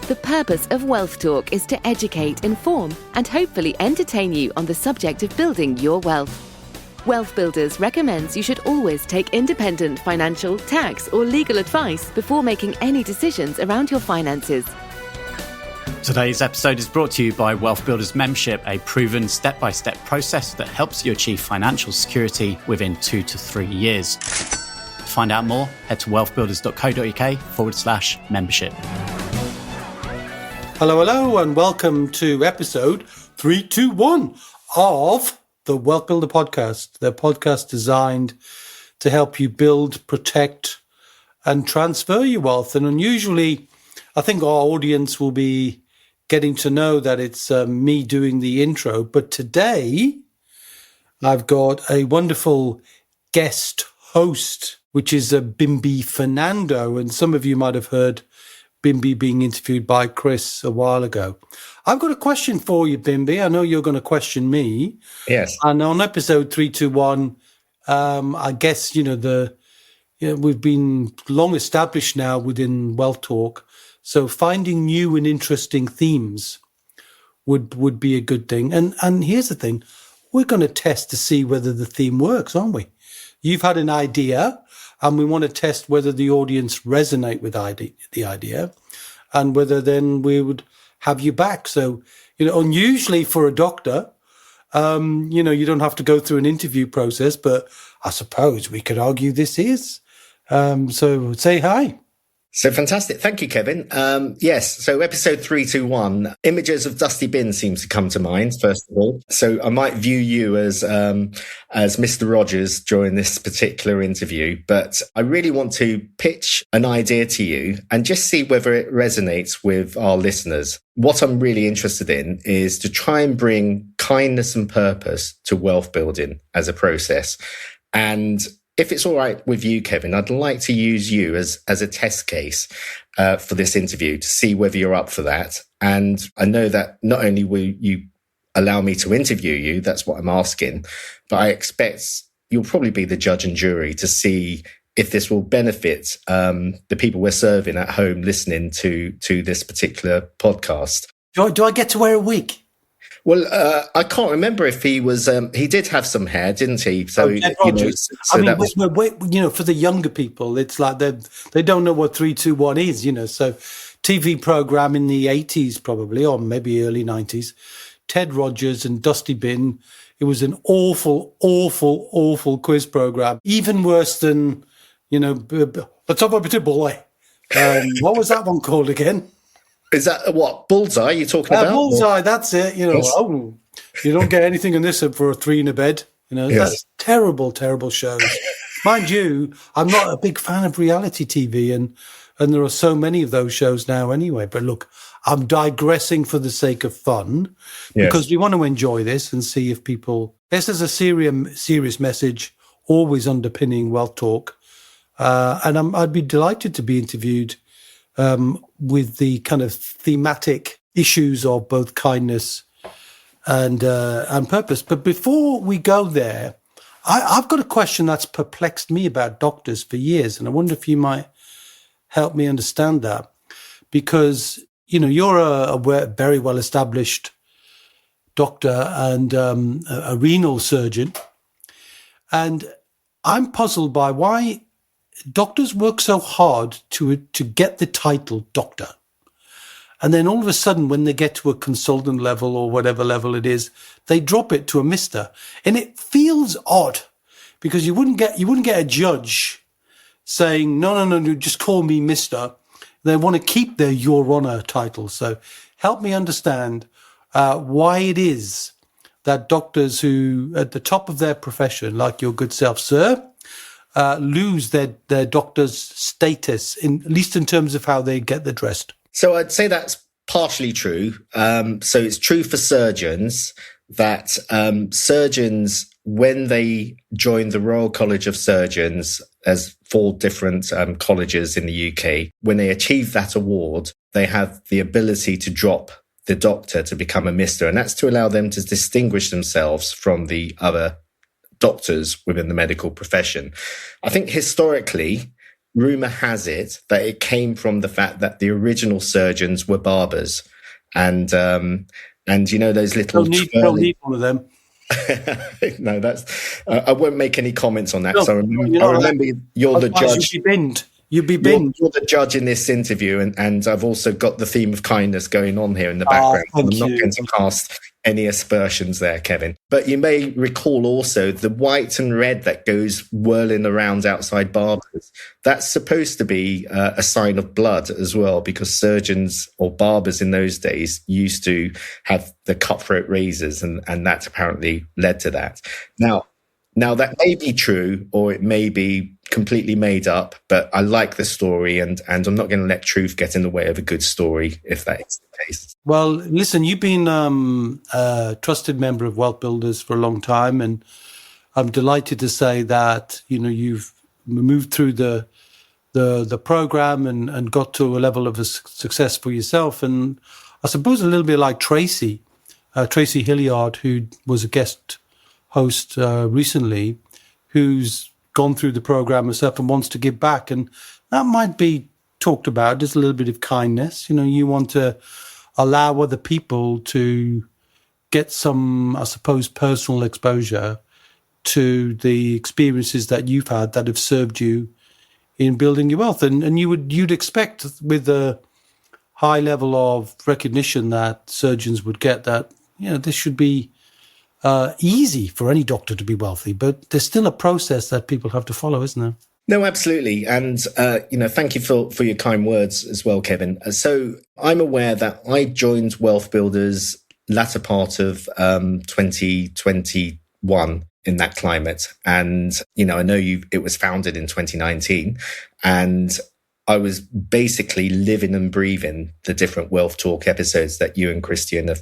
The purpose of Wealth Talk is to educate, inform, and hopefully entertain you on the subject of building your wealth. Wealth Builders recommends you should always take independent financial, tax, or legal advice before making any decisions around your finances. Today's episode is brought to you by Wealth Builders Membership, a proven step-by-step process that helps you achieve financial security within 2 to 3 years. To find out more, head to wealthbuilders.co.uk/membership. Hello, and welcome to episode 321 of the Wealth Builder podcast, the podcast designed to help you build, protect, and transfer your wealth. And unusually, I think our audience will be getting to know that it's me doing the intro. But today, I've got a wonderful guest host, which is Bimbi Fernando. And some of you might have heard Bimbi being interviewed by Chris a while ago. I've got a question for you, Bimbi. I know you're going to question me. Yes. And on episode 321, I guess, we've been long established now within Wealth Talk. So finding new and interesting themes would be a good thing. And here's the thing. We're going to test to see whether the theme works, aren't we? You've had an idea, and we want to test whether the audience resonate with the idea, and whether then we would have you back. So, unusually for a doctor, you don't have to go through an interview process, but I suppose we could argue this is. So say hi. So fantastic. Thank you, Kevin. Yes. So episode 321, images of Dusty Bin seems to come to mind, first of all. So I might view you as Mr. Rogers during this particular interview, but I really want to pitch an idea to you and just see whether it resonates with our listeners. What I'm really interested in is to try and bring kindness and purpose to wealth building as a process. And if it's all right with you, Kevin, I'd like to use you as a test case for this interview to see whether you're up for that. And I know that not only will you allow me to interview you, that's what I'm asking, but I expect you'll probably be the judge and jury to see if this will benefit the people we're serving at home listening to this particular podcast. Do I get to wear a wig? Well, I can't remember if he was. He did have some hair, didn't he? So, for the younger people, it's like they don't know what 321 is. So TV program in the 80s, probably, or maybe early 90s. Ted Rogers and Dusty Bin. It was an awful, awful, awful quiz program. Even worse than let's have a bit of boy. What was that one called again? Is that what Bullseye you're talking about? Bullseye, that's it. Yes. You don't get anything in this for a 3 in a bed. Yes. That's terrible, terrible shows. Mind you, I'm not a big fan of reality TV, and there are so many of those shows now anyway. But look, I'm digressing for the sake of fun, because we want to enjoy this and see if people. This is a serious message, always underpinning Wealth Talk, and I'd be delighted to be interviewed. With the kind of thematic issues of both kindness and purpose. But before we go there, I've got a question that's perplexed me about doctors for years, and I wonder if you might help me understand that. Because, you're a very well-established doctor and a renal surgeon, and I'm puzzled by why doctors work so hard to get the title doctor. And then all of a sudden, when they get to a consultant level or whatever level it is, they drop it to a mister. And it feels odd, because you wouldn't get a judge saying, no, just call me mister. They want to keep their Your Honor title. So help me understand why it is that doctors who, at the top of their profession, like your good self, sir, lose their doctor's status, at least in terms of how they get dressed. So I'd say that's partially true. So it's true for surgeons that surgeons, when they join the Royal College of Surgeons, as 4 different colleges in the UK, when they achieve that award, they have the ability to drop the doctor to become a mister. And that's to allow them to distinguish themselves from the other doctors within the medical profession. I think historically, rumor has it that it came from the fact that the original surgeons were barbers, and you know those little Don't need one of them. No, that's. I won't make any comments on that. No, So I remember you're the judge. You'd be binned. You'd be binned. You're the judge in this interview, and I've also got the theme of kindness going on here in the background. I'm not going to cast any aspersions there, Kevin. But you may recall also the white and red that goes whirling around outside barbers. That's supposed to be a sign of blood as well, because surgeons or barbers in those days used to have the cutthroat razors, and that apparently led to that. Now that may be true, or it may be completely made up, but I like the story, and I'm not going to let truth get in the way of a good story, if that is the case. Well, listen, you've been a trusted member of Wealth Builders for a long time, and I'm delighted to say that you've moved through the program and got to a level of success for yourself. And I suppose a little bit like Tracy Hilliard, who was a guest host recently, who's gone through the program herself and wants to give back. And that might be talked about, just a little bit of kindness. You want to allow other people to get some, I suppose, personal exposure to the experiences that you've had that have served you in building your wealth. And you'd expect, with a high level of recognition that surgeons would get, that this should be easy for any doctor to be wealthy, but there's still a process that people have to follow, isn't there? No, absolutely. And, thank you for your kind words as well, Kevin. So I'm aware that I joined Wealth Builders latter part of 2021 in that climate. And, I know it was founded in 2019, and I was basically living and breathing the different Wealth Talk episodes that you and Christian have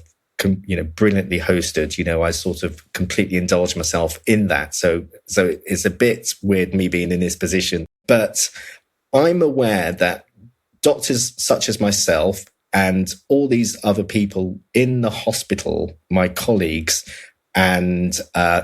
brilliantly hosted. I sort of completely indulged myself in that. So it's a bit weird me being in this position, but I'm aware that doctors such as myself and all these other people in the hospital, my colleagues and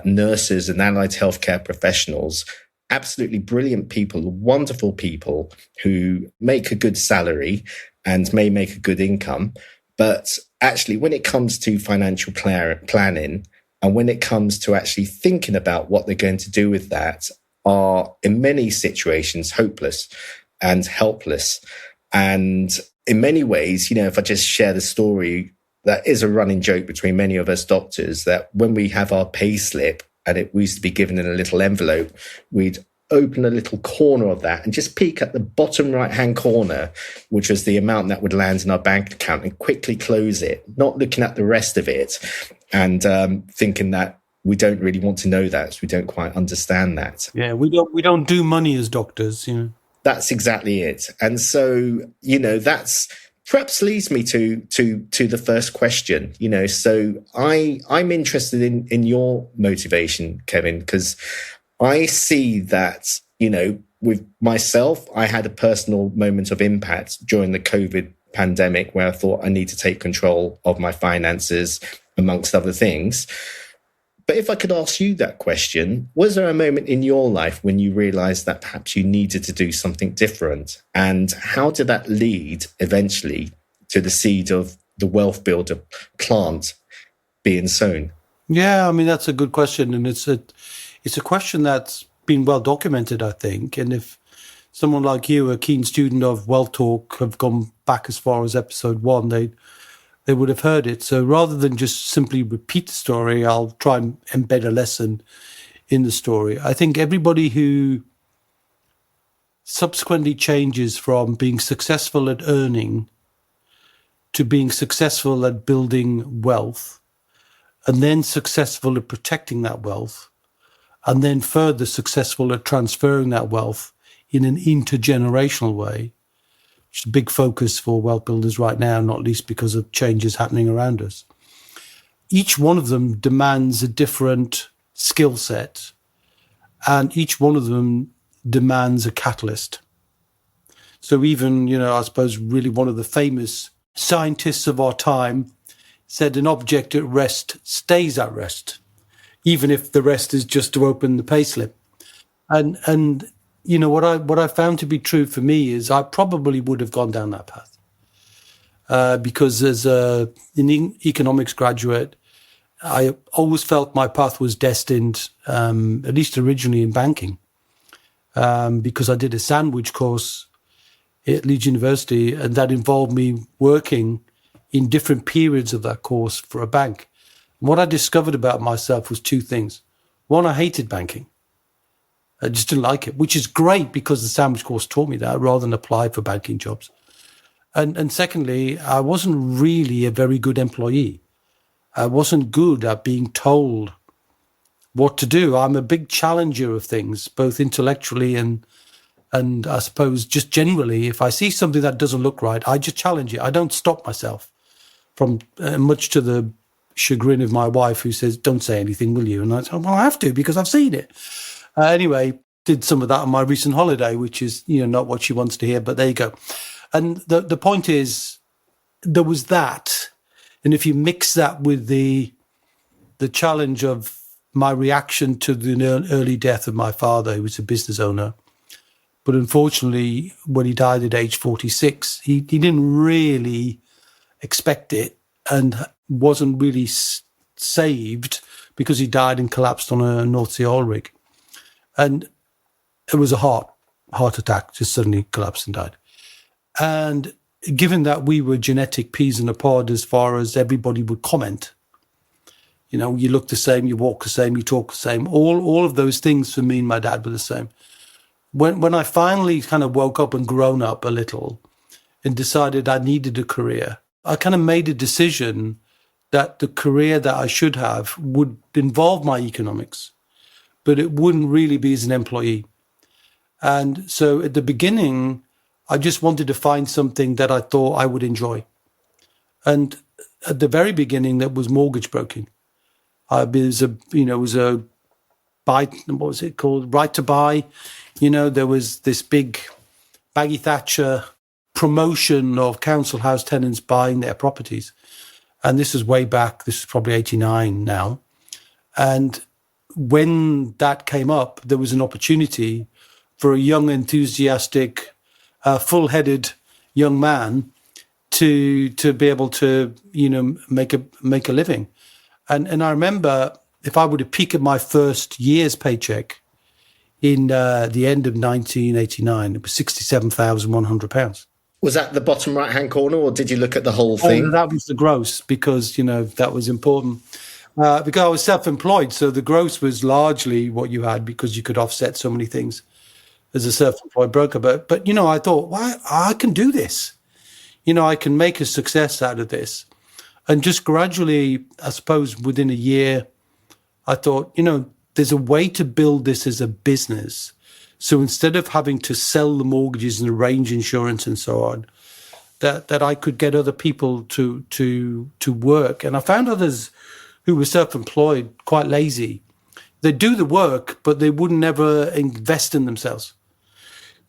nurses and allied healthcare professionals, absolutely brilliant people, wonderful people who make a good salary and may make a good income. But actually, when it comes to financial planning, and when it comes to actually thinking about what they're going to do with that, are in many situations hopeless and helpless. And in many ways, if I just share the story, that is a running joke between many of us doctors, that when we have our pay slip and we used to be given in a little envelope, we'd open a little corner of that and just peek at the bottom right-hand corner, which was the amount that would land in our bank account, and quickly close it, not looking at the rest of it, and thinking that we don't really want to know that, so we don't quite understand that. Yeah, we don't do money as doctors, That's exactly it. And so, that's perhaps leads me to the first question. So I'm interested in your motivation, Kevin, because I see that, with myself, I had a personal moment of impact during the COVID pandemic where I thought I need to take control of my finances, amongst other things. But if I could ask you that question, was there a moment in your life when you realized that perhaps you needed to do something different? And how did that lead eventually to the seed of the Wealth Builder plant being sown? Yeah, I mean, that's a good question. And it's a question that's been well documented, I think. And if someone like you, a keen student of Wealth Talk, have gone back as far as episode 1, they would have heard it. So rather than just simply repeat the story, I'll try and embed a lesson in the story. I think everybody who subsequently changes from being successful at earning to being successful at building wealth, and then successful at protecting that wealth, and then further successful at transferring that wealth in an intergenerational way, which is a big focus for Wealth Builders right now, not least because of changes happening around us. Each one of them demands a different skill set, and each one of them demands a catalyst. So even, I suppose really one of the famous scientists of our time said an object at rest stays at rest, even if the rest is just to open the payslip. And what I found to be true for me is I probably would have gone down that path because as an economics graduate, I always felt my path was destined, at least originally in banking, because I did a sandwich course at Leeds University, and that involved me working in different periods of that course for a bank. And what I discovered about myself was two things. One, I hated banking. I just didn't like it, which is great because the sandwich course taught me that rather than apply for banking jobs. And secondly, I wasn't really a very good employee. I wasn't good at being told what to do. I'm a big challenger of things, both intellectually and I suppose just generally. If I see something that doesn't look right, I just challenge it. I don't stop myself, from much to the chagrin of my wife, who says, "Don't say anything, will you?" And I say, "Well, I have to because I've seen it." Anyway, did some of that on my recent holiday, which is not what she wants to hear, but there you go. And the point is, there was that. And if you mix that with the challenge of my reaction to the early death of my father, who was a business owner, but unfortunately, when he died at age 46, he didn't really expect it and wasn't really saved because he died and collapsed on a North Sea oil rig. And it was a heart attack, just suddenly collapsed and died. And given that we were genetic peas in a pod as far as everybody would comment, you look the same, you walk the same, you talk the same, all of those things for me and my dad were the same. When I finally kind of woke up and grown up a little and decided I needed a career, I kind of made a decision that the career that I should have would involve my economics, but it wouldn't really be as an employee. And so at the beginning, I just wanted to find something that I thought I would enjoy. And at the very beginning, that was mortgage broking. It was a buy, what was it called? Right to buy. There was this big Maggie Thatcher promotion of council house tenants buying their properties. And this is way back, this is probably 89 now. And when that came up, there was an opportunity for a young, enthusiastic, full-headed young man to be able to make a living. And I remember, if I were to peek at my first year's paycheck in the end of 1989, it was £67,100. Was that the bottom right-hand corner, or did you look at the whole thing? That was the gross, because that was important. Because I was self-employed, so the gross was largely what you had because you could offset so many things as a self-employed broker. But I thought, well, I can do this. I can make a success out of this. And just gradually, I suppose within a year, I thought, there's a way to build this as a business. So instead of having to sell the mortgages and arrange insurance and so on, that I could get other people to work. And I found others who were self-employed quite lazy. They do the work, but they wouldn't ever invest in themselves.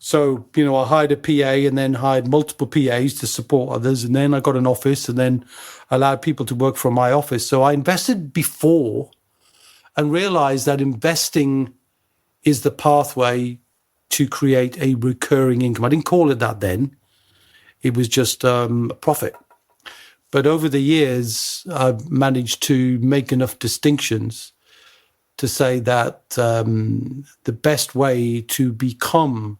So, I hired a PA and then hired multiple PAs to support others. And then I got an office and then allowed people to work from my office. So I invested before and realized that investing is the pathway to create a recurring income. I didn't call it that then. It was just a profit. But over the years, I've managed to make enough distinctions to say that the best way to become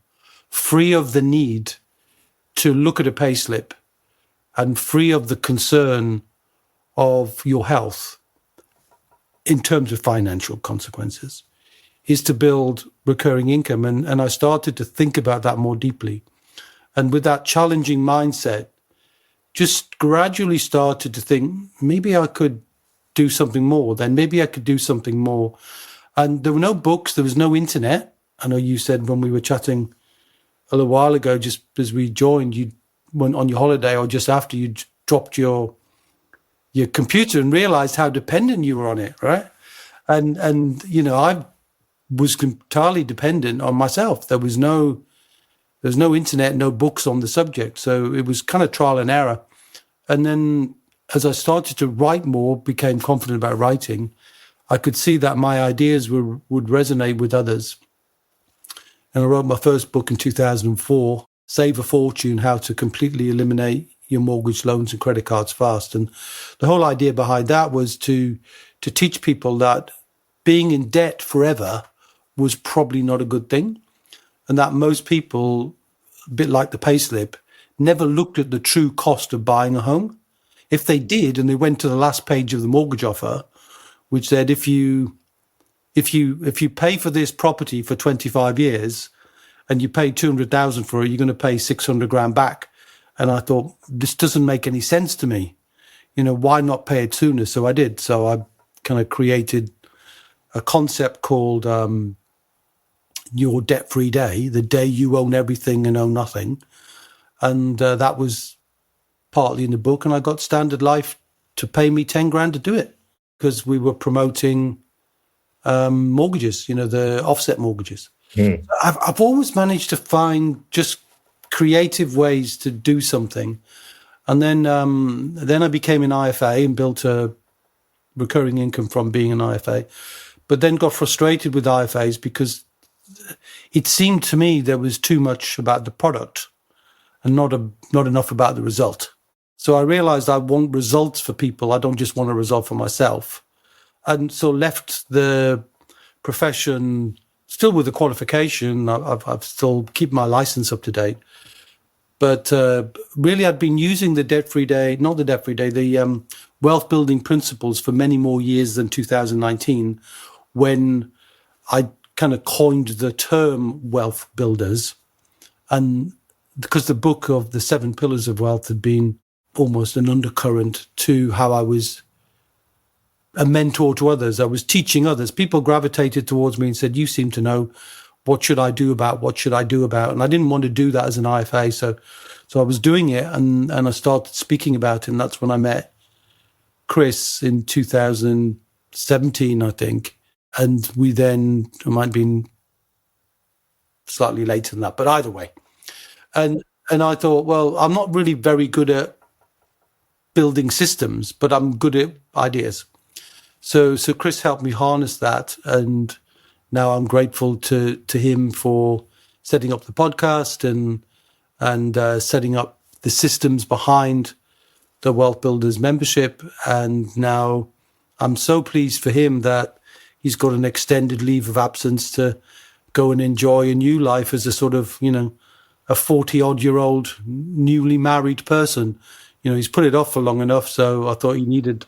free of the need to look at a payslip and free of the concern of your health in terms of financial consequences is to build recurring income. And I started to think about that more deeply. And with that challenging mindset, just gradually started to think, maybe I could do something more. Then maybe I could do something more. And there were no books. There was no internet. I know you said when we were chatting a little while ago, just as we joined, you went on your holiday or just after you dropped your computer and realized how dependent you were on it, right? And I was entirely dependent on myself. There was no internet, no books on the subject. So it was kind of trial and error. And then as I started to write more, became confident about writing, I could see that my ideas would resonate with others. And I wrote my first book in 2004, Save a Fortune, How to Completely Eliminate Your Mortgage Loans and Credit Cards Fast. And the whole idea behind that was to teach people that being in debt forever was probably not a good thing. And that most people, a bit like the payslip, never looked at the true cost of buying a home. If they did, and they went to the last page of the mortgage offer, which said, if you pay for this property for 25 years and you pay 200,000 for it, you're going to pay 600 grand back. And I thought, this doesn't make any sense to me. Why not pay it sooner? So I did. So I kind of created a concept called Your Debt-Free Day, the day you own everything and own nothing. And that was partly in the book. And I got Standard Life to pay me 10 grand to do it because we were promoting mortgages, the offset mortgages. Mm. I've always managed to find just creative ways to do something. And then I became an IFA and built a recurring income from being an IFA, but then got frustrated with IFAs because it seemed to me there was too much about the product and not enough about the result. So I realized I want results for people. I don't just want a result for myself. And so left the profession still with the qualification. I've still keep my license up to date. But really, I'd been using the the wealth building principles for many more years than 2019, when I kind of coined the term wealth builders. And because the book of the 7 Pillars of Wealth had been almost an undercurrent to how I was a mentor to others. I was teaching others. People gravitated towards me and said, you seem to know what should I do about? And I didn't want to do that as an IFA. So I was doing it and I started speaking about it. And that's when I met Chris in 2017, I think. And we then, it might have been slightly later than that, but either way. And I thought, well, I'm not really very good at building systems, but I'm good at ideas. So Chris helped me harness that, and now I'm grateful to him for setting up the podcast and setting up the systems behind the Wealth Builders membership. And now I'm so pleased for him that he's got an extended leave of absence to go and enjoy a new life as a sort of, a 40-odd-year-old newly married person. He's put it off for long enough, so I thought he needed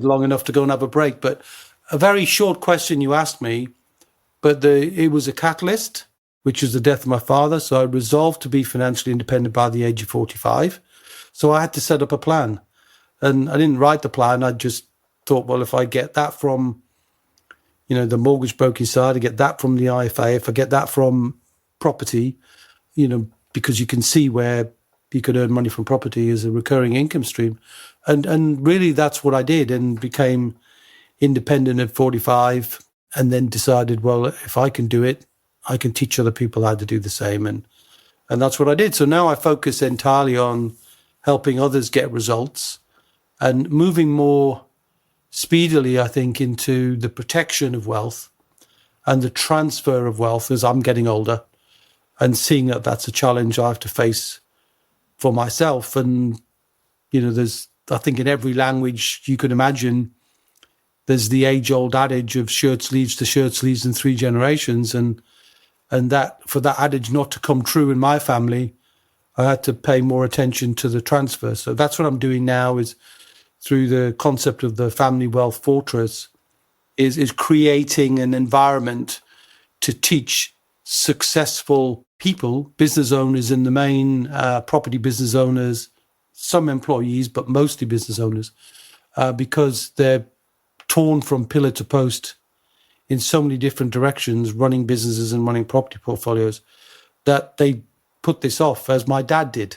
long enough to go and have a break. But a very short question you asked me, but it was a catalyst, which was the death of my father. So I resolved to be financially independent by the age of 45. So I had to set up a plan. And I didn't write the plan. I just thought, well, if I get that from, the mortgage broking side, I get that from the IFA, if I get that from property, because you can see where you could earn money from property as a recurring income stream. And really that's what I did, and became independent at 45, and then decided, well, if I can do it, I can teach other people how to do the same. And that's what I did. So now I focus entirely on helping others get results and moving more speedily, I think, into the protection of wealth and the transfer of wealth as I'm getting older, and seeing that that's a challenge I have to face for myself. And, there's, I think in every language you could imagine, there's the age-old adage of shirt sleeves to shirt sleeves in 3 generations. And that, for that adage not to come true in my family, I had to pay more attention to the transfer. So that's what I'm doing now, is through the concept of the Family Wealth Fortress, is creating an environment to teach successful people, business owners in the main, property business owners, some employees, but mostly business owners, because they're torn from pillar to post in so many different directions, running businesses and running property portfolios, that they put this off, as my dad did.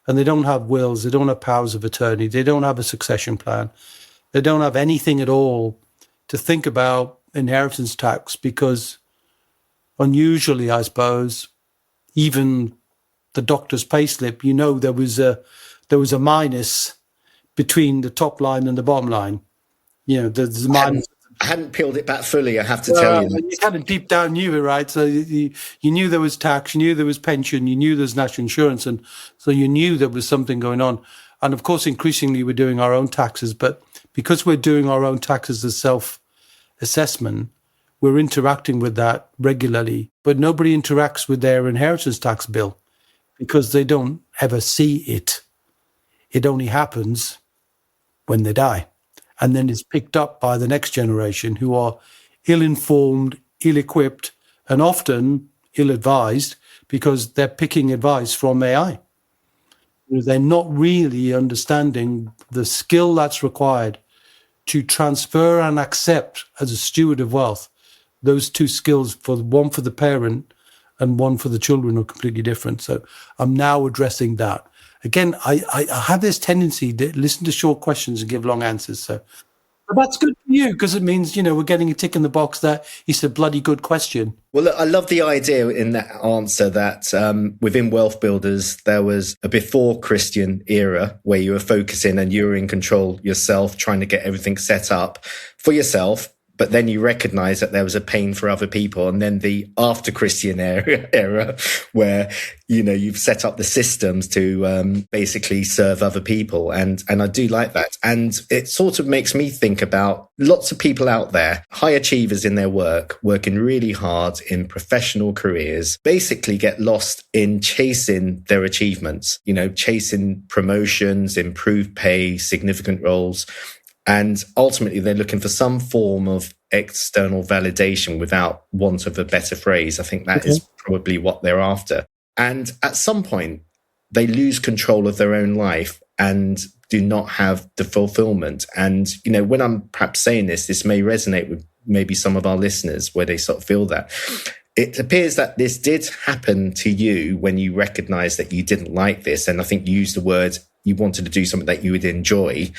And they don't have wills, they don't have powers of attorney, they don't have a succession plan, they don't have anything at all to think about inheritance tax, because unusually, I suppose, even the doctor's payslip, there was a minus between the top line and the bottom line. There's a minus I hadn't peeled it back fully, I have to tell you. You kind of deep down knew it, right? So you knew there was tax, you knew there was pension, you knew there was national insurance, and so you knew there was something going on. And of course, increasingly, we're doing our own taxes, but because we're doing our own taxes as self-assessment, we're interacting with that regularly. But nobody interacts with their inheritance tax bill because they don't ever see it. It only happens when they die. And then it's picked up by the next generation who are ill-informed, ill-equipped, and often ill-advised because they're picking advice from AI. They're not really understanding the skill that's required to transfer and accept as a steward of wealth. Those two skills, one for the parent and one for the children, are completely different. So I'm now addressing that. Again, I have this tendency to listen to short questions and give long answers. So but that's good for you because it means, we're getting a tick in the box that it's a bloody good question. Well, look, I love the idea in that answer that within Wealth Builders, there was a before Christian era where you were focusing and you were in control yourself, trying to get everything set up for yourself. But then you recognize that there was a pain for other people. And then the after Christian era where, you've set up the systems to basically serve other people. And I do like that. And it sort of makes me think about lots of people out there, high achievers in their work, working really hard in professional careers, basically get lost in chasing their achievements, chasing promotions, improved pay, significant roles. And ultimately, they're looking for some form of external validation without want of a better phrase. I think that is probably what they're after. And at some point, they lose control of their own life and do not have the fulfillment. And, when I'm perhaps saying this may resonate with maybe some of our listeners where they sort of feel that. It appears that this did happen to you when you recognized that you didn't like this. And I think you used the word, you wanted to do something that you would enjoy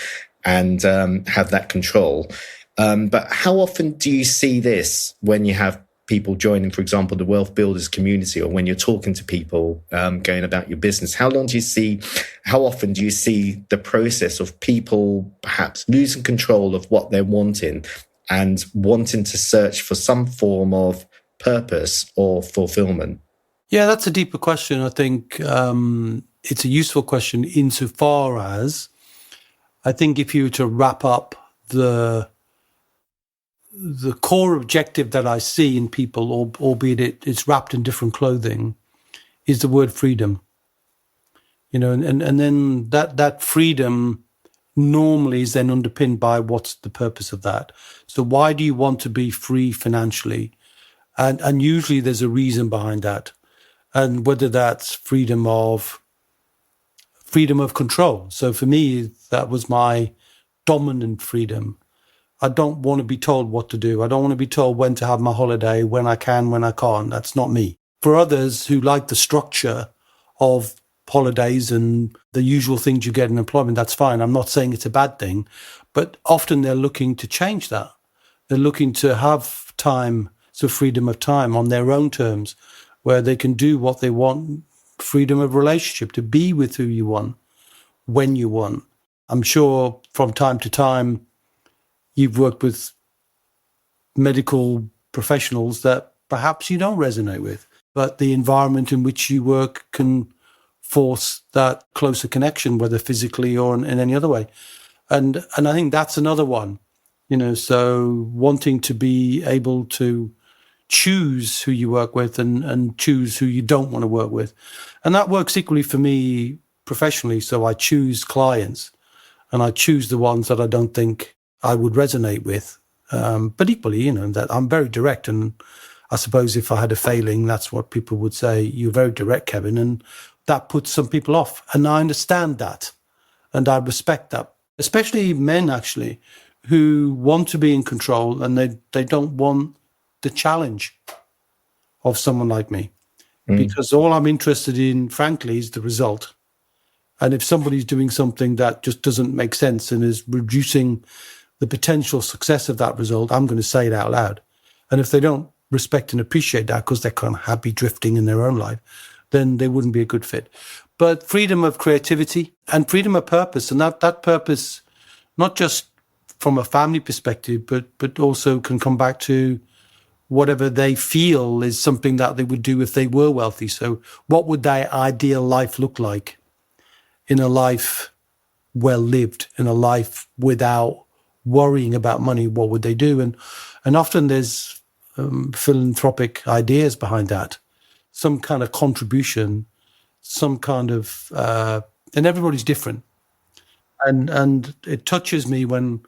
and have that control. But how often do you see this when you have people joining, for example, the Wealth Builders community, or when you're talking to people going about your business? How often do you see the process of people perhaps losing control of what they're wanting and wanting to search for some form of purpose or fulfillment? Yeah, that's a deeper question. I think it's a useful question insofar as I think if you were to wrap up the core objective that I see in people, albeit it's wrapped in different clothing, is the word freedom. And then that freedom normally is then underpinned by what's the purpose of that. So why do you want to be free financially? And usually there's a reason behind that. And whether that's freedom of control. So for me, that was my dominant freedom. I don't want to be told what to do. I don't want to be told when to have my holiday, when I can, when I can't. That's not me. For others who like the structure of holidays and the usual things you get in employment, that's fine. I'm not saying it's a bad thing, but often they're looking to change that. They're looking to have time, so freedom of time on their own terms, where they can do what they want, freedom of relationship, to be with who you want, when you want. I'm sure from time to time, you've worked with medical professionals that perhaps you don't resonate with, but the environment in which you work can force that closer connection, whether physically or in any other way. And I think that's another one, so wanting to be able to choose who you work with and choose who you don't want to work with. And that works equally for me professionally. So I choose clients and I choose the ones that I don't think I would resonate with. But equally, that I'm very direct. And I suppose if I had a failing, that's what people would say. You're very direct, Kevin. And that puts some people off. And I understand that. And I respect that, especially men, actually, who want to be in control and they don't want the challenge of someone like me. Because all I'm interested in, frankly, is the result. And if somebody's doing something that just doesn't make sense and is reducing the potential success of that result, I'm going to say it out loud. And if they don't respect and appreciate that because they're kind of happy drifting in their own life, then they wouldn't be a good fit. But freedom of creativity and freedom of purpose, and that purpose, not just from a family perspective, but also can come back to whatever they feel is something that they would do if they were wealthy. So what would their ideal life look like in a life well lived, in a life without worrying about money? What would they do? And often there's philanthropic ideas behind that, some kind of contribution, some kind of, and everybody's different. And it touches me when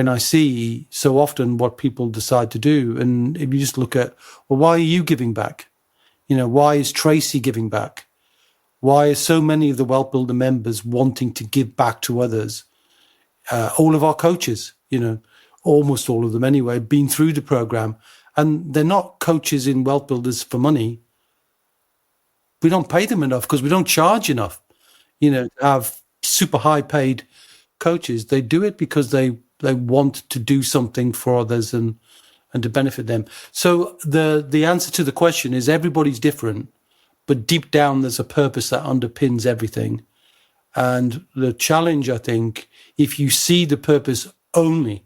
I see so often what people decide to do. And if you just look at, well, why are you giving back? Why is Tracy giving back? Why are so many of the Wealth Builder members wanting to give back to others? All of our coaches, almost all of them anyway, been through the program, and they're not coaches in Wealth Builders for money. We don't pay them enough because we don't charge enough, to have super high paid coaches. They do it because they want to do something for others and to benefit them. So the answer to the question is everybody's different, but deep down there's a purpose that underpins everything. And the challenge, I think, if you see the purpose only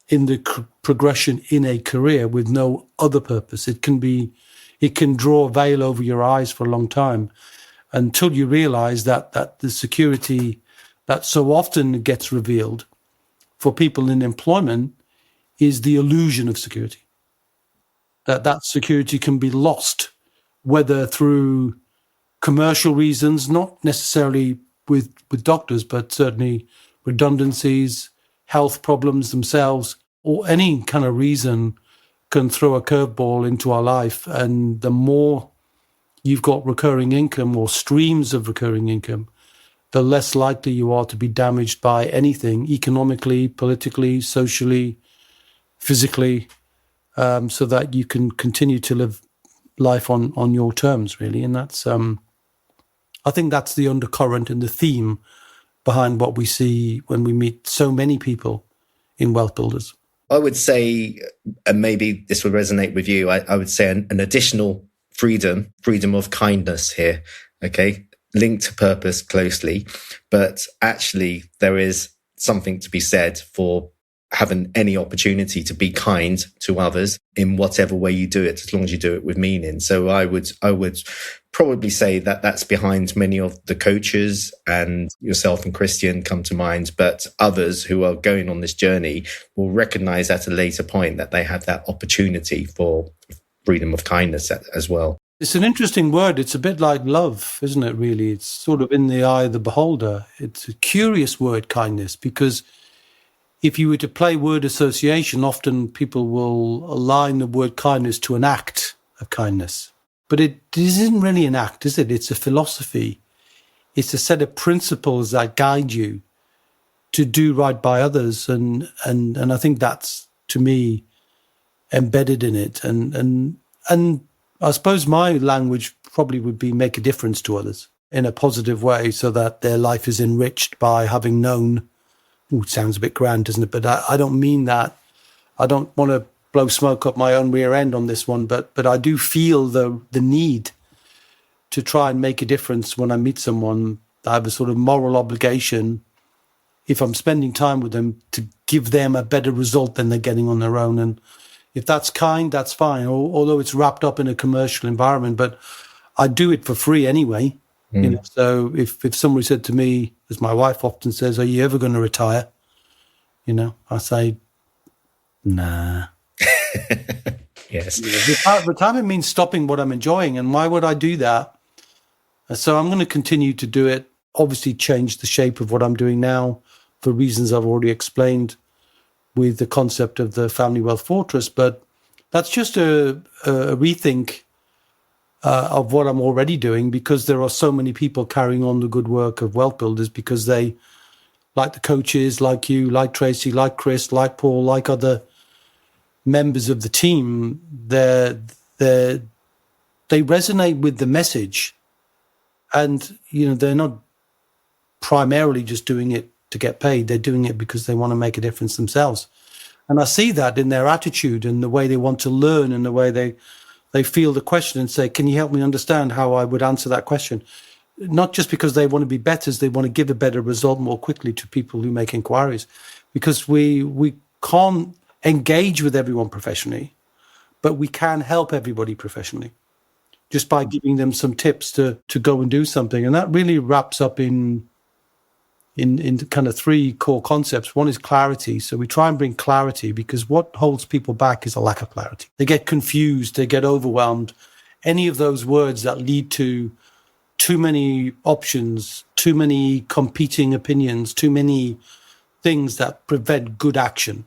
in the progression in a career with no other purpose, it can draw a veil over your eyes for a long time until you realize that the security that so often gets revealed for people in employment is the illusion of security. That security can be lost, whether through commercial reasons, not necessarily with doctors, but certainly redundancies, health problems themselves, or any kind of reason can throw a curveball into our life. And the more you've got recurring income or streams of recurring income, the less likely you are to be damaged by anything economically, politically, socially, physically, so that you can continue to live life on your terms, really. And that's, I think that's the undercurrent and the theme behind what we see when we meet so many people in Wealth Builders. I would say, and maybe this will resonate with you, I would say an additional freedom of kindness here, okay? Linked to purpose closely, but actually there is something to be said for having any opportunity to be kind to others in whatever way you do it, as long as you do it with meaning. So I would probably say that that's behind many of the coaches, and yourself and Christian come to mind, but others who are going on this journey will recognize at a later point that they have that opportunity for freedom of kindness as well. It's an interesting word. It's a bit like love, isn't it, really? It's sort of in the eye of the beholder. It's a curious word, kindness, because if you were to play word association, often people will align the word kindness to an act of kindness. But it isn't really an act, is it? It's a philosophy. It's a set of principles that guide you to do right by others. And I think that's, to me, embedded in it. And I suppose my language probably would be make a difference to others in a positive way so that their life is enriched by having known. Ooh, it sounds a bit grand, doesn't it? But I don't mean that. I don't want to blow smoke up my own rear end on this one, but I do feel the need to try and make a difference when I meet someone. I have a sort of moral obligation, if I'm spending time with them, to give them a better result than they're getting on their own. And if that's kind, that's fine, although it's wrapped up in a commercial environment. But I do it for free anyway. So if somebody said to me, as my wife often says, "Are you ever going to retire?" I say, nah. Yes. Retirement means stopping what I'm enjoying. And why would I do that? So I'm going to continue to do it, obviously change the shape of what I'm doing now for reasons I've already explained with the concept of the Family Wealth Fortress. But that's just a rethink of what I'm already doing, because there are so many people carrying on the good work of Wealth Builders, because they, like the coaches, like you, like Tracy, like Chris, like Paul, like other members of the team, they resonate with the message. And, they're not primarily just doing it to get paid. They're doing it because they want to make a difference themselves. And I see that in their attitude and the way they want to learn and the way they feel the question and say, "Can you help me understand how I would answer that question?" not just because they want to be better, they want to give a better result more quickly to people who make inquiries, because we can't engage with everyone professionally, but we can help everybody professionally just by giving them some tips to go and do something. And that really wraps up in kind of three core concepts. One is clarity. So we try and bring clarity, because what holds people back is a lack of clarity. They get confused, they get overwhelmed. Any of those words that lead to too many options, too many competing opinions, too many things that prevent good action.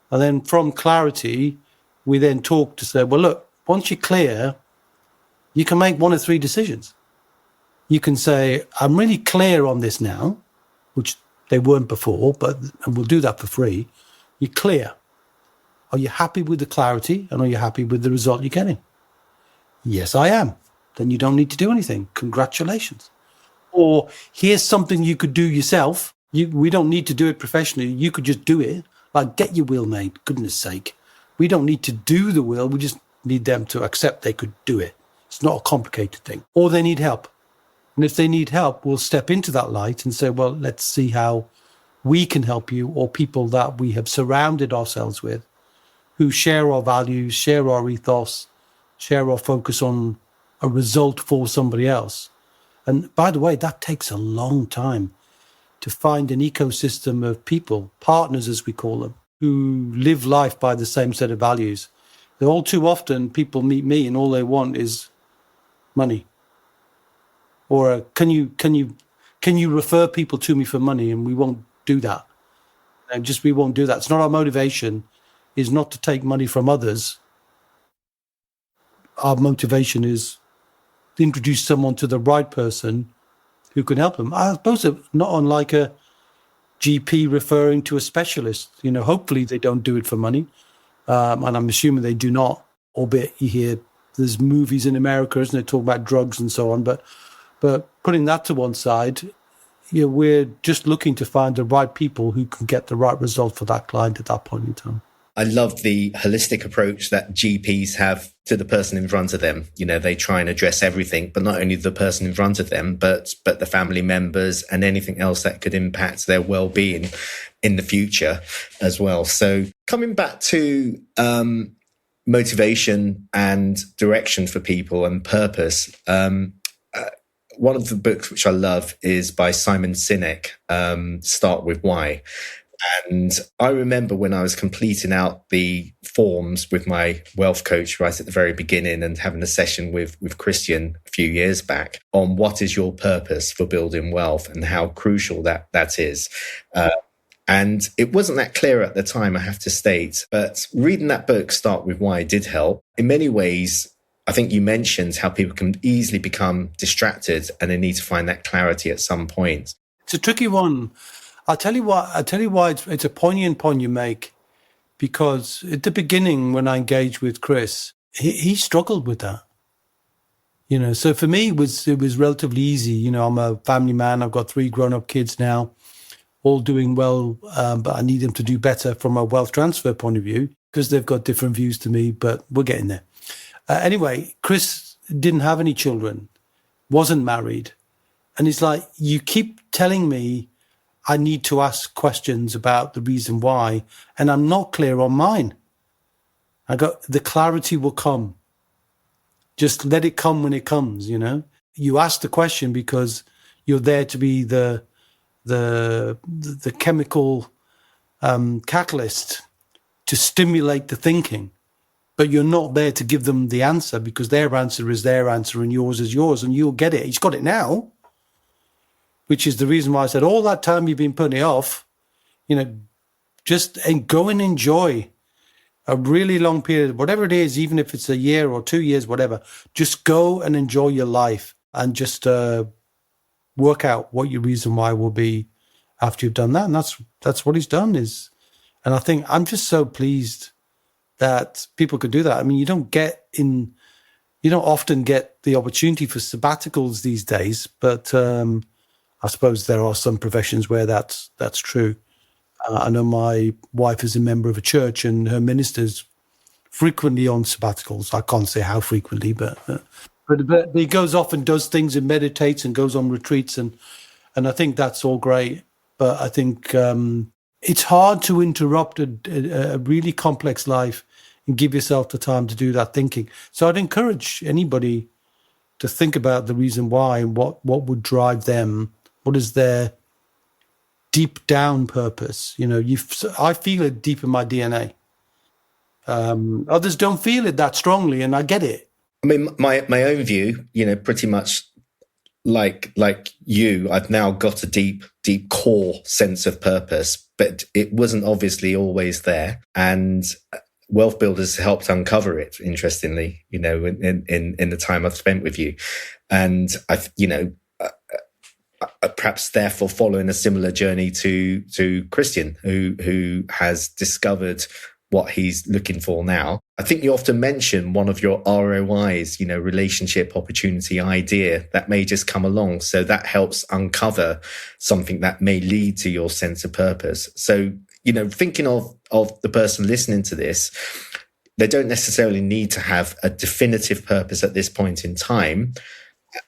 And then from clarity, we then talk to say, well, look, once you're clear, you can make one of three decisions. You can say, I'm really clear on this now, which they weren't before, and we'll do that for free. You're clear. Are you happy with the clarity, and are you happy with the result you're getting? Yes, I am. Then you don't need to do anything. Congratulations. Or here's something you could do yourself. We don't need to do it professionally. You could just do it. Like, get your will made, goodness sake. We don't need to do the will. We just need them to accept they could do it. It's not a complicated thing. Or they need help. And if they need help, we'll step into that light and say, well, let's see how we can help you, or people that we have surrounded ourselves with who share our values, share our ethos, share our focus on a result for somebody else. And by the way, that takes a long time to find an ecosystem of people, partners as we call them, who live life by the same set of values. All too often, people meet me and all they want is money. Or can you refer people to me for money? And we won't do that. We won't do that. It's not our motivation. Is not to take money from others. Our motivation is to introduce someone to the right person who can help them. I suppose not unlike a GP referring to a specialist. Hopefully they don't do it for money. And I'm assuming they do not, albeit you hear there's movies in America, isn't it, talking about drugs and so on. But putting that to one side, we're just looking to find the right people who can get the right result for that client at that point in time. I love the holistic approach that GPs have to the person in front of them. They try and address everything, but not only the person in front of them, but the family members and anything else that could impact their well-being in the future as well. So coming back to motivation and direction for people and purpose, one of the books which I love is by Simon Sinek, Start With Why. And I remember when I was completing out the forms with my wealth coach right at the very beginning and having a session with Christian a few years back on what is your purpose for building wealth and how crucial that is. And it wasn't that clear at the time, I have to state, but reading that book, Start With Why, did help. In many ways, I think you mentioned how people can easily become distracted and they need to find that clarity at some point. It's a tricky one. I'll tell you why it's a poignant point you make, because at the beginning when I engaged with Chris, he struggled with that. So for me, it was relatively easy. I'm a family man. I've got 3 grown-up kids now, all doing well, but I need them to do better from a wealth transfer point of view because they've got different views to me, but we're getting there. Anyway, Chris didn't have any children, wasn't married. And he's like, you keep telling me I need to ask questions about the reason why, and I'm not clear on mine. The clarity will come. Just let it come when it comes, You ask the question because you're there to be the chemical catalyst to stimulate the thinking. But you're not there to give them the answer because their answer is their answer and yours is yours, and you'll get it. He's got it now, which is the reason why I said all that time you've been putting it off, just go and enjoy a really long period, whatever it is, even if it's a year or 2 years, whatever, just go and enjoy your life and just work out what your reason why will be after you've done that. And that's what he's done and I think I'm just so pleased that people could do that. I mean, you don't often get the opportunity for sabbaticals these days, but I suppose there are some professions where that's true. I know my wife is a member of a church and her minister's frequently on sabbaticals. I can't say how frequently, but But he goes off and does things and meditates and goes on retreats, and I think that's all great. But I think it's hard to interrupt a really complex life and give yourself the time to do that thinking. So I'd encourage anybody to think about the reason why and what would drive them. What is their deep down purpose? I feel it deep in my DNA. Others don't feel it that strongly, and I get it. I mean, my own view, pretty much like you, I've now got a deep core sense of purpose, but it wasn't obviously always there. And Wealth Builders helped uncover it, interestingly, in the time I've spent with you. And I've, perhaps therefore following a similar journey to Christian, who has discovered what he's looking for now. I think you often mention one of your ROIs, relationship opportunity idea that may just come along. So that helps uncover something that may lead to your sense of purpose. So, thinking of the person listening to this, they don't necessarily need to have a definitive purpose at this point in time.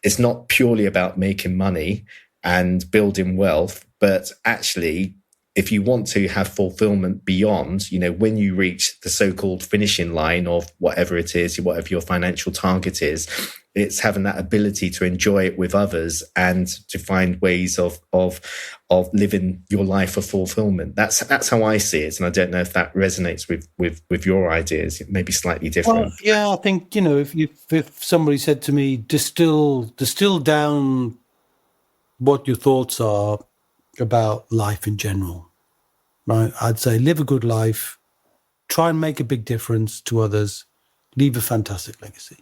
It's not purely about making money and building wealth, but actually, if you want to have fulfillment beyond, when you reach the so-called finishing line of whatever it is, whatever your financial target is, it's having that ability to enjoy it with others and to find ways of living your life of fulfillment. That's how I see it. And I don't know if that resonates with your ideas. It may be slightly different. Well, yeah, I think, if somebody said to me, distill down what your thoughts are about life in general, right? I'd say live a good life, try and make a big difference to others, leave a fantastic legacy.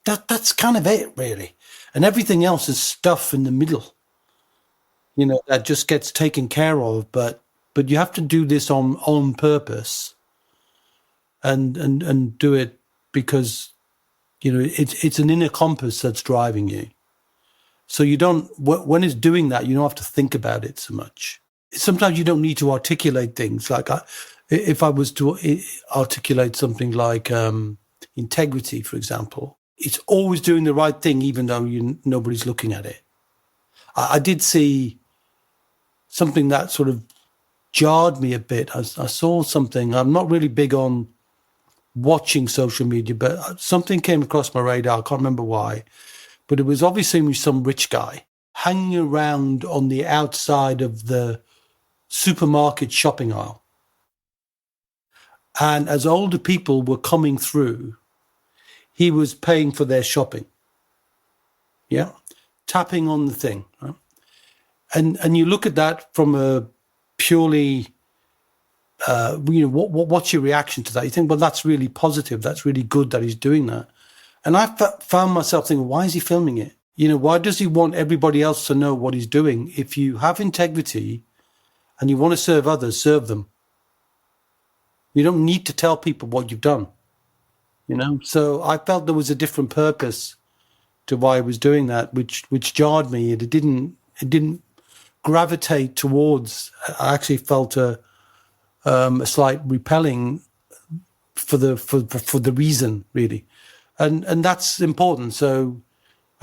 That's kind of it, really. And everything else is stuff in the middle, that just gets taken care of. But you have to do this on purpose and do it because, it's an inner compass that's driving you. So you don't, when it's doing that, you don't have to think about it so much. Sometimes you don't need to articulate things. Like if I was to articulate something like integrity, for example, it's always doing the right thing, even though nobody's looking at it. I did see something that sort of jarred me a bit. I saw something. I'm not really big on watching social media, but something came across my radar. I can't remember why. But it was obviously some rich guy hanging around on the outside of the supermarket shopping aisle. And as older people were coming through, he was paying for their shopping. Yeah. Tapping on the thing. Right? And you look at that from a purely, what's your reaction to that? You think, well, that's really positive. That's really good that he's doing that. And I found myself thinking, why is he filming it? Why does he want everybody else to know what he's doing? If you have integrity and you want to serve others, serve them. You don't need to tell people what you've done. So I felt there was a different purpose to why he was doing that, which jarred me. It didn't gravitate towards. I actually felt a slight repelling for the reason, really. And that's important. So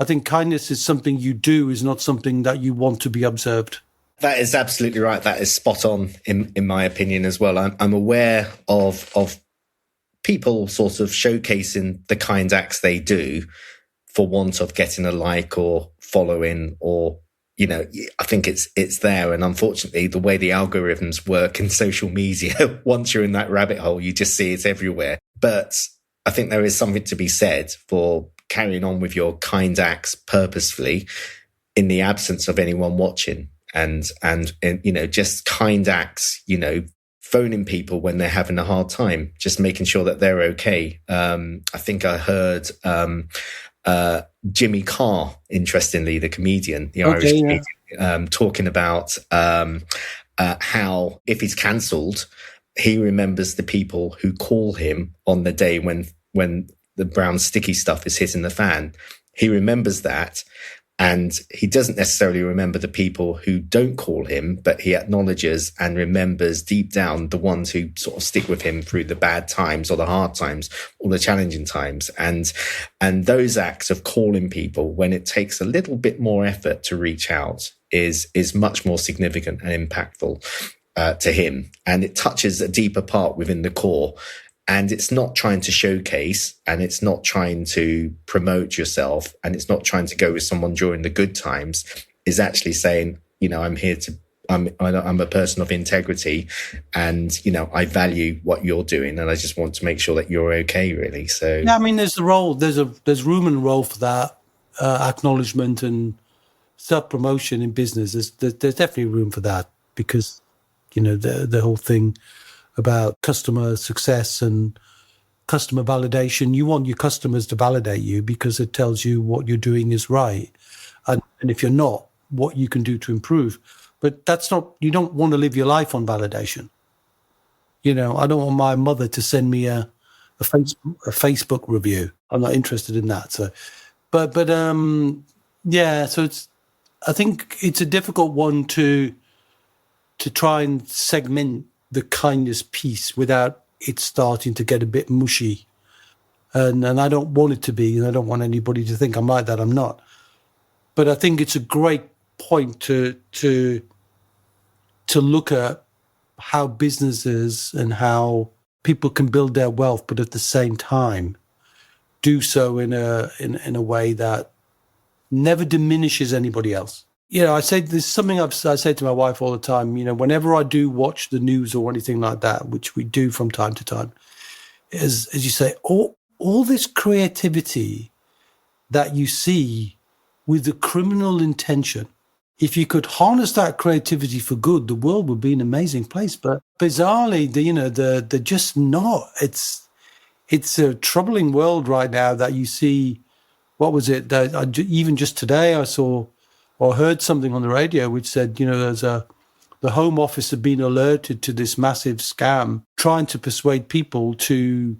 I think kindness is something you do, is not something that you want to be observed. That is absolutely right. That is spot on in my opinion as well. I'm aware of people sort of showcasing the kind acts they do for want of getting a like or following, or, I think it's there. And unfortunately, the way the algorithms work in social media, once you're in that rabbit hole, you just see it everywhere. But I think there is something to be said for carrying on with your kind acts purposefully in the absence of anyone watching, and just kind acts, phoning people when they're having a hard time, just making sure that they're okay. I think I heard Jimmy Carr, interestingly, the comedian, the Irish comedian, talking about how if he's cancelled, he remembers the people who call him on the day when the brown sticky stuff is hitting the fan. He remembers that, And he doesn't necessarily remember the people who don't call him, but he acknowledges and remembers deep down the ones who sort of stick with him through the bad times or the hard times or the challenging times. And those acts of calling people when it takes a little bit more effort to reach out is much more significant and impactful to him. And it touches a deeper part within the core. And it's not trying to showcase, and it's not trying to promote yourself, and it's not trying to go with someone during the good times. Is actually saying, I'm here to, I'm a person of integrity, and I value what you're doing, and I just want to make sure that you're okay, really. So yeah, I mean, there's room and role for that acknowledgement and self-promotion in business. There's definitely room for that, because the whole thing about customer success and customer validation. You want your customers to validate you because it tells you what you're doing is right. And if you're not, what you can do to improve. But you don't want to live your life on validation. I don't want my mother to send me a Facebook review. I'm not interested in that. So, so I think it's a difficult one to try and segment the kindness piece without it starting to get a bit mushy. And I don't want it to be, and I don't want anybody to think I'm like that. I'm not. But I think it's a great point to look at how businesses and how people can build their wealth, but at the same time do so in a way that never diminishes anybody else. I say there's something I say to my wife all the time. Whenever I do watch the news or anything like that, which we do from time to time, as you say, all this creativity that you see with the criminal intention. If you could harness that creativity for good, the world would be an amazing place. But bizarrely, they're just not. It's a troubling world right now that you see. What was it? Even just today, I saw or heard something on the radio which said, the Home Office had been alerted to this massive scam, trying to persuade people to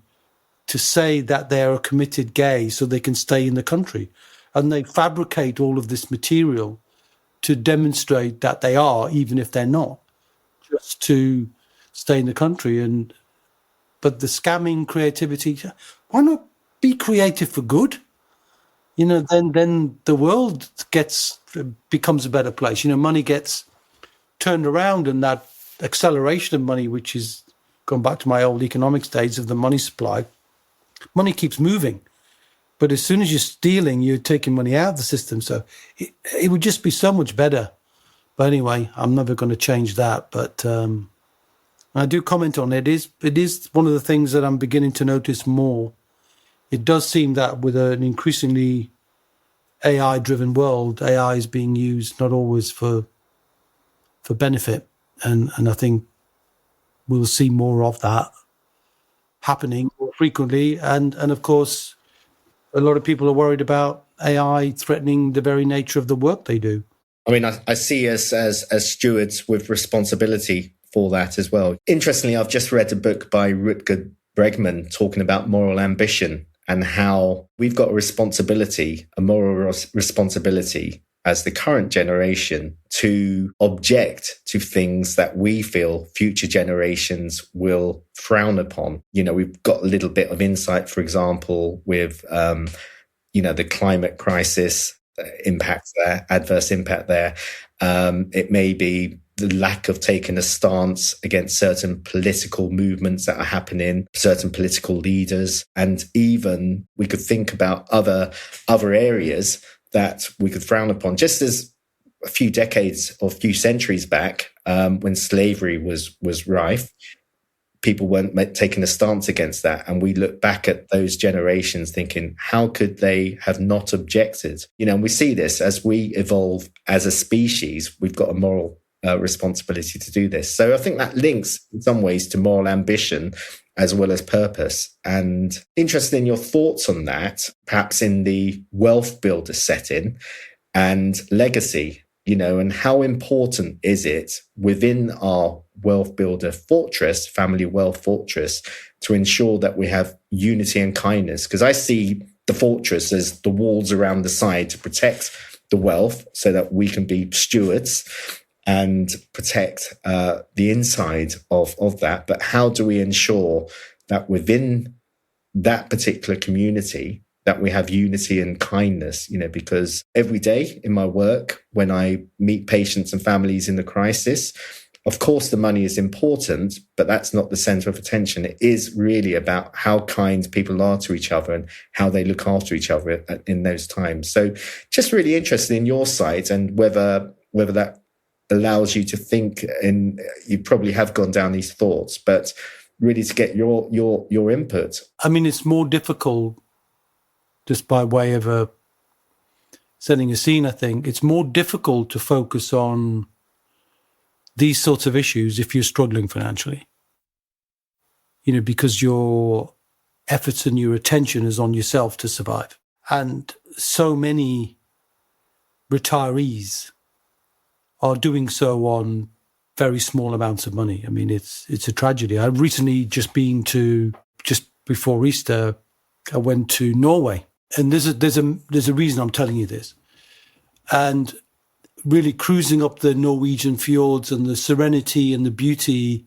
say that they're a committed gay so they can stay in the country. And they fabricate all of this material to demonstrate that they are, even if they're not, just to stay in the country. But the scamming creativity, why not be creative for good? Then the world becomes a better place. Money gets turned around, and that acceleration of money, which is going back to my old economics days of the money supply, money keeps moving. But as soon as you're stealing, you're taking money out of the system. So it would just be so much better. But anyway, I'm never going to change that. But I do comment on it. It is one of the things that I'm beginning to notice more. It does seem that with an increasingly AI-driven world, AI is being used not always for benefit. And I think we'll see more of that happening more frequently. And of course, a lot of people are worried about AI threatening the very nature of the work they do. I mean, I see us as stewards with responsibility for that as well. Interestingly, I've just read a book by Rutger Bregman talking about moral ambition and how we've got a moral responsibility as the current generation to object to things that we feel future generations will frown upon. We've got a little bit of insight, for example, with, the climate crisis impacts there, adverse impact there. It may be the lack of taking a stance against certain political movements that are happening, certain political leaders. And even we could think about other areas that we could frown upon, just as a few decades or a few centuries back, when slavery was rife, people weren't taking a stance against that. And we look back at those generations thinking, how could they have not objected? And we see this as we evolve as a species, we've got a moral responsibility to do this. So I think that links in some ways to moral ambition as well as purpose. And interested in your thoughts on that, perhaps in the wealth builder setting and legacy, and how important is it within our wealth builder fortress, family wealth fortress, to ensure that we have unity and kindness? Because I see the fortress as the walls around the side to protect the wealth so that we can be stewards and protect the inside of that. But how do we ensure that within that particular community that we have unity and kindness, because every day in my work, when I meet patients and families in the crisis, of course, the money is important, but that's not the center of attention. It is really about how kind people are to each other and how they look after each other in those times. So just really interested in your side and whether that allows you to think, and you probably have gone down these thoughts, but really to get your input. I mean, it's more difficult, just by way of setting a scene, I think. It's more difficult to focus on these sorts of issues if you're struggling financially, because your efforts and your attention is on yourself to survive. And so many retirees are doing so on very small amounts of money. I mean, it's a tragedy. I recently just before Easter, I went to Norway, and there's a reason I'm telling you this. And really cruising up the Norwegian fjords and the serenity and the beauty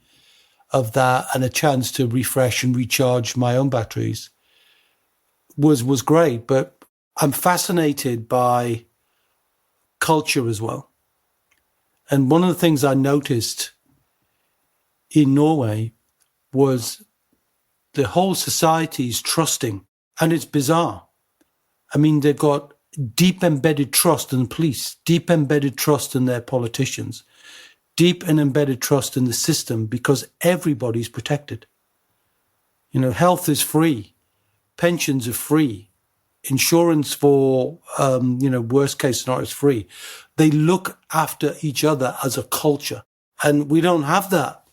of that, and a chance to refresh and recharge my own batteries was great. But I'm fascinated by culture as well. And one of the things I noticed in Norway was the whole society is trusting, and it's bizarre. I mean, they've got deep embedded trust in the police, deep embedded trust in their politicians, deep and embedded trust in the system, because everybody's protected. Health is free, pensions are free, insurance for, worst case scenario is free. They look after each other as a culture. And we don't have that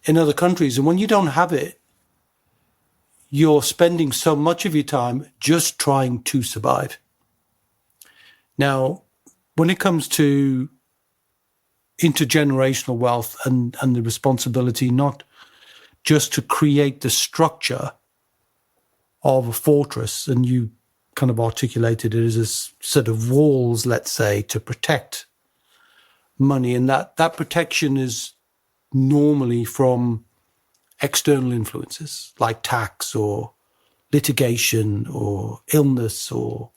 in other countries. And when you don't have it, you're spending so much of your time just trying to survive. Now, when it comes to intergenerational wealth and the responsibility not just to create the structure of a fortress, and you kind of articulated it as a set of walls, let's say, to protect money. And that protection is normally from external influences like tax or litigation or illness or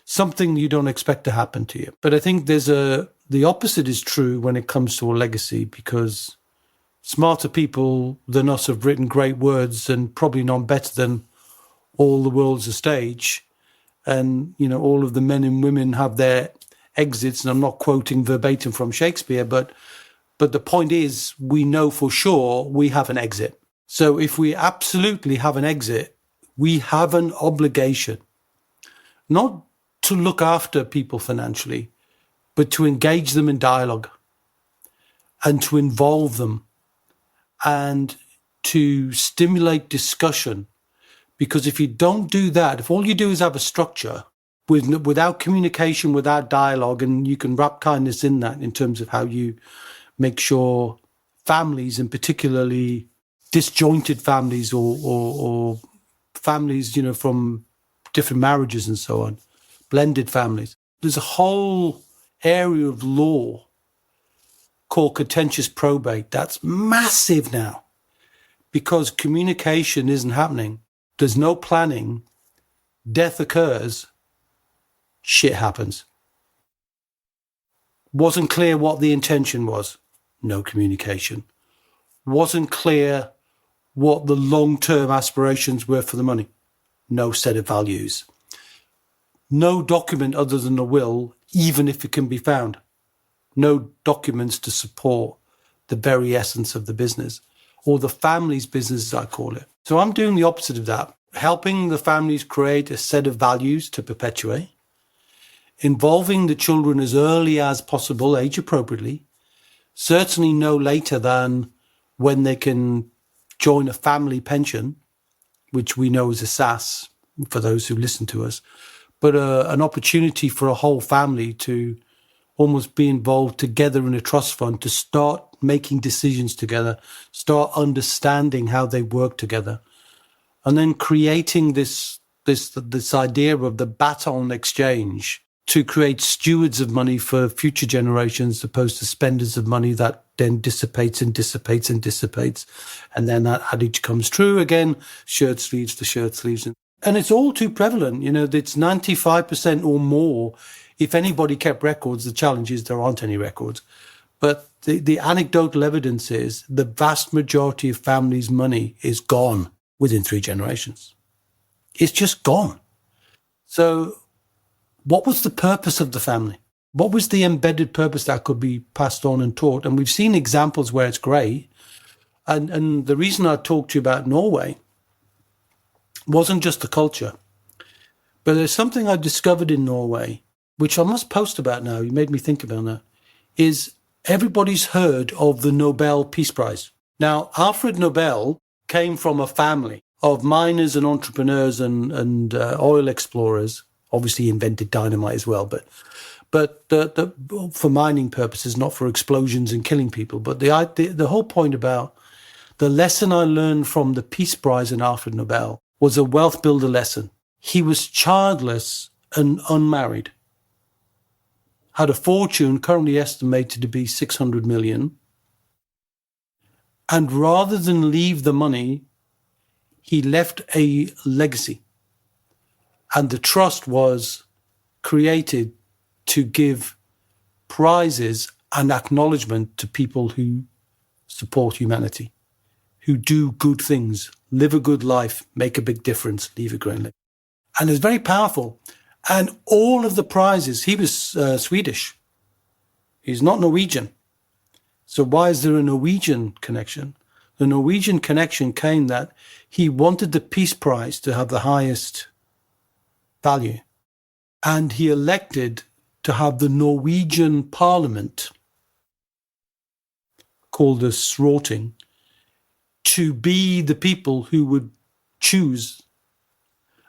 something you don't expect to happen to you. But I think the opposite is true when it comes to a legacy, because smarter people than us have written great words, and probably not better than all the world's a stage. And, all of the men and women have their exits. And I'm not quoting verbatim from Shakespeare, but the point is, we know for sure we have an exit. So if we absolutely have an exit, we have an obligation, not to look after people financially, but to engage them in dialogue and to involve them and to stimulate discussion. Because if you don't do that, if all you do is have a structure without communication, without dialogue, and you can wrap kindness in that in terms of how you make sure families, and particularly disjointed families or families, from different marriages and so on, blended families. There's a whole area of law called contentious probate that's massive now, because communication isn't happening. There's no planning. Death occurs. Shit happens. Wasn't clear what the intention was. No communication. Wasn't clear what the long-term aspirations were for the money. No set of values. No document other than a will, even if it can be found. No documents to support the very essence of the business, or the family's business, as I call it. So I'm doing the opposite of that, helping the families create a set of values to perpetuate, involving the children as early as possible, age appropriately, certainly no later than when they can join a family pension, which we know is a SSAS for those who listen to us, but an opportunity for a whole family to almost be involved together in a trust fund, to start making decisions together, start understanding how they work together, and then creating this idea of the baton exchange to create stewards of money for future generations, as opposed to spenders of money that then dissipates and dissipates and dissipates. And then that adage comes true again, shirt sleeves to shirt sleeves. And it's all too prevalent. It's 95% or more. If anybody kept records, the challenge is there aren't any records. But the anecdotal evidence is the vast majority of families' money is gone within 3 generations. It's just gone. So what was the purpose of the family? What was the embedded purpose that could be passed on and taught? And we've seen examples where it's grey. And the reason I talked to you about Norway wasn't just the culture, but there's something I discovered in Norway, which I must post about now. You made me think about that. Is everybody's heard of the Nobel Peace Prize. Now, Alfred Nobel came from a family of miners and entrepreneurs and oil explorers. Obviously, he invented dynamite as well, but for mining purposes, not for explosions and killing people. But the whole point about the lesson I learned from the Peace Prize and Alfred Nobel was a wealth builder lesson. He was childless and unmarried, had a fortune currently estimated to be 600 million. And rather than leave the money, he left a legacy. And the trust was created to give prizes and acknowledgement to people who support humanity, who do good things, live a good life, make a big difference, leave a great legacy. And it's very powerful. And all of the prizes, he was Swedish. He's not Norwegian. So why is there a Norwegian connection? The Norwegian connection came that he wanted the Peace Prize to have the highest value. And he elected to have the Norwegian Parliament, called the Storting, to be the people who would choose.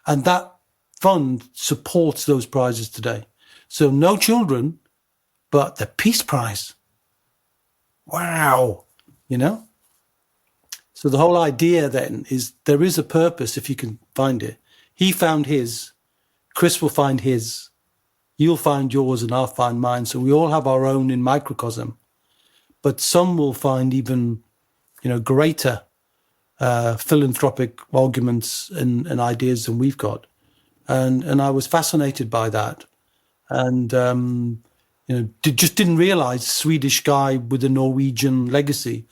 And that fund supports those prizes today. So no children, but the Peace Prize. Wow. So the whole idea then is there is a purpose if you can find it. He found his, Chris will find his, you'll find yours, and I'll find mine. So we all have our own in microcosm. But some will find even, greater philanthropic arguments and ideas than we've got. And I was fascinated by that. And, just didn't realize Swedish guy with a Norwegian legacy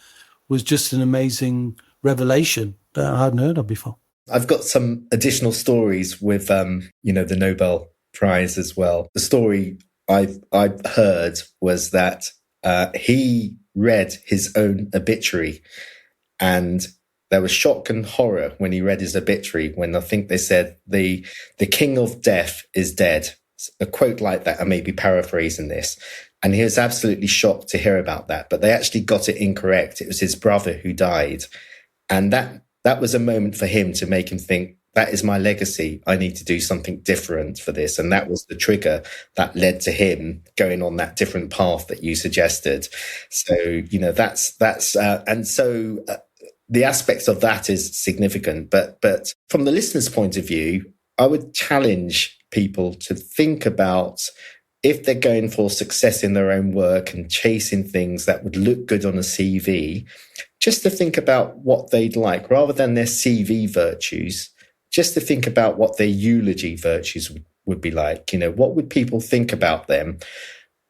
was just an amazing revelation that I hadn't heard of before. I've got some additional stories with, the Nobel Prize as well. The story I heard was that he read his own obituary, and there was shock and horror when he read his obituary, when I think they said the king of death is dead. A quote like that, I may be paraphrasing this. And he was absolutely shocked to hear about that. But they actually got it incorrect. It was his brother who died. And that was a moment for him to make him think, that is my legacy. I need to do something different for this. And that was the trigger that led to him going on that different path that you suggested. So, the aspect of that is significant. But from the listener's point of view, I would challenge people to think about, if they're going for success in their own work and chasing things that would look good on a CV, just to think about what they'd like, rather than their CV virtues, just to think about what their eulogy virtues would be like. What would people think about them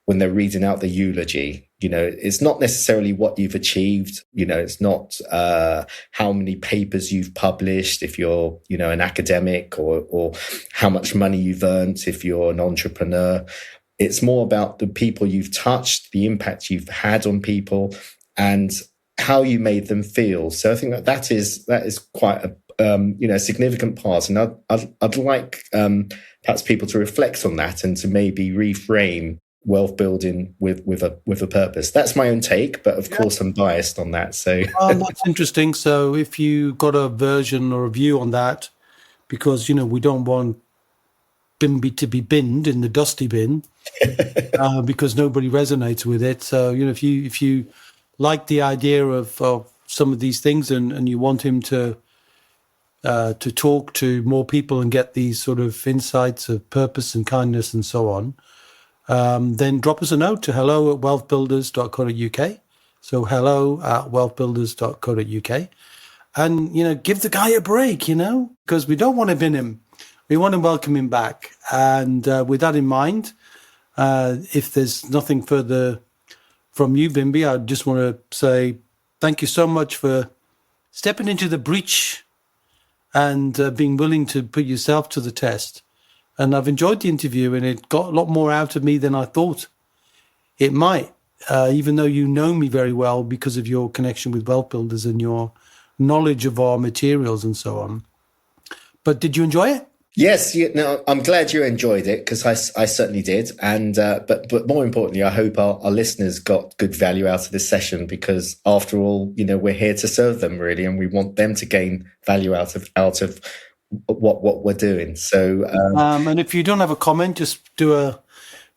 when they're reading out the eulogy? It's not necessarily what you've achieved. It's not how many papers you've published if you're, an academic, or how much money you've earned if you're an entrepreneur. It's more about the people you've touched, the impact you've had on people, and how you made them feel. So I think that is quite a significant part. And I'd like perhaps people to reflect on that and to maybe reframe wealth building with a purpose. That's my own take, but of course I'm biased on that. So that's interesting. So if you got a version or a view on that, because we don't want Bimby to be binned in the dusty bin because nobody resonates with it. So if you like the idea of some of these things and you want him to to talk to more people and get these sort of insights of purpose and kindness and so on, then drop us a note to hello@wealthbuilders.co.uk. So hello@wealthbuilders.co.uk. And, give the guy a break, because we don't want to bin him. We want to welcome him back. And with that in mind, if there's nothing further from you, Bimbi, I just want to say thank you so much for stepping into the breach and being willing to put yourself to the test. And I've enjoyed the interview, and it got a lot more out of me than I thought it might, even though you know me very well because of your connection with Wealth Builders and your knowledge of our materials and so on. But did you enjoy it? Yes, I'm glad you enjoyed it, because I certainly did. And but more importantly, I hope our listeners got good value out of this session, because after all, we're here to serve them really, and we want them to gain value out of what we're doing. So, and if you don't have a comment, just do a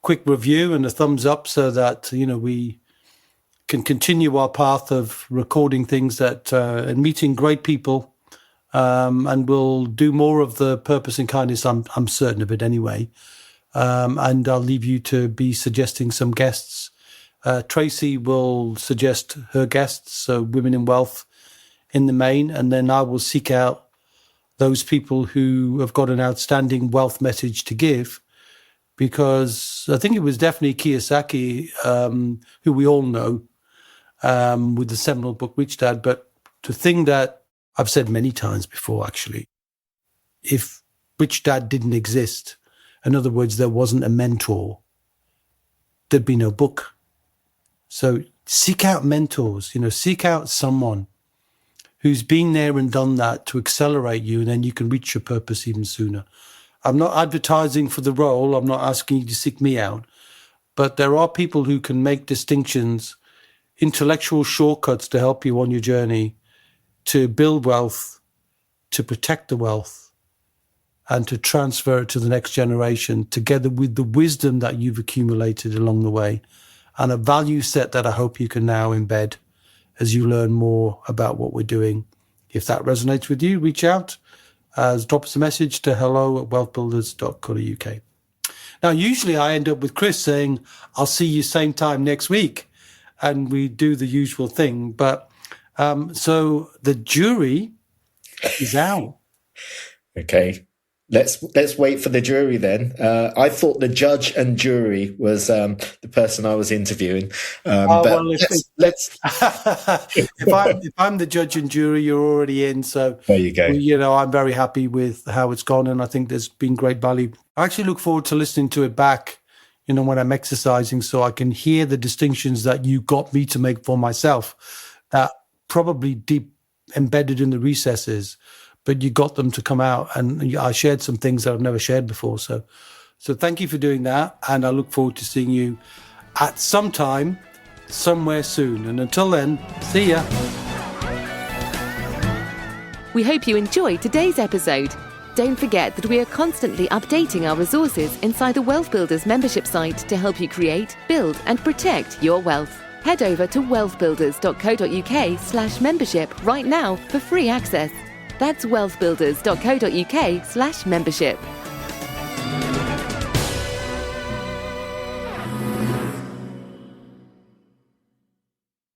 quick review and a thumbs up so that we can continue our path of recording things and meeting great people. And we'll do more of the purpose and kindness. I'm certain of it anyway. And I'll leave you to be suggesting some guests. Tracy will suggest her guests, so women in wealth in the main, and then I will seek out those people who have got an outstanding wealth message to give, because I think it was definitely Kiyosaki, who we all know, with the seminal book Rich Dad. But the thing that I've said many times before, actually, if Rich Dad didn't exist, in other words, there wasn't a mentor, there'd be no book. So seek out mentors, seek out someone who's been there and done that to accelerate you, and then you can reach your purpose even sooner. I'm not advertising for the role. I'm not asking you to seek me out. But there are people who can make distinctions, intellectual shortcuts to help you on your journey to build wealth, to protect the wealth, and to transfer it to the next generation, together with the wisdom that you've accumulated along the way, and a value set that I hope you can now embed as you learn more about what we're doing. If that resonates with you, reach out, drop us a message to hello@wealthbuilders.co.uk. Now, usually I end up with Chris saying, I'll see you same time next week. And we do the usual thing, but so the jury is out. Okay, let's wait for the jury then. I thought the judge and jury was the person I was interviewing. Let's if I'm the judge and jury, you're already in. So there you go. I'm very happy with how it's gone, and I think there's been great value. I actually look forward to listening to it back, when I'm exercising, so I can hear the distinctions that you got me to make for myself. That probably deep embedded in the recesses, but you got them to come out, and I shared some things that I've never shared before. So thank you for doing that, and I look forward to seeing you at some time, somewhere soon. And until then, see ya. We hope you enjoyed today's episode. Don't forget that we are constantly updating our resources inside the Wealth Builders membership site to help you create, build, and protect your wealth. Head over to wealthbuilders.co.uk/membership right now for free access. That's wealthbuilders.co.uk/membership.